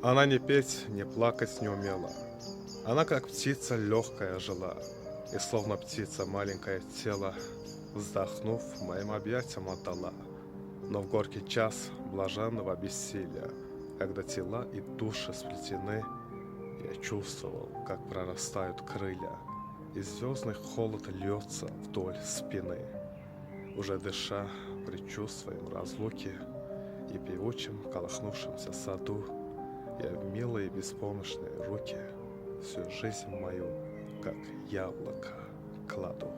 Она не петь, не плакать не умела. Она, как птица легкая, жила, и словно птица маленькое тело, вздохнув, моим объятиям отдала. Но в горький час блаженного бессилия, когда тела и души сплетены, я чувствовал, как прорастают крылья, и звездный холод льется вдоль спины. Уже дыша, предчувствуем разлуки, и певучим, колыхнувшемся саду я в милые беспомощные руки всю жизнь мою, как яблоко, кладу.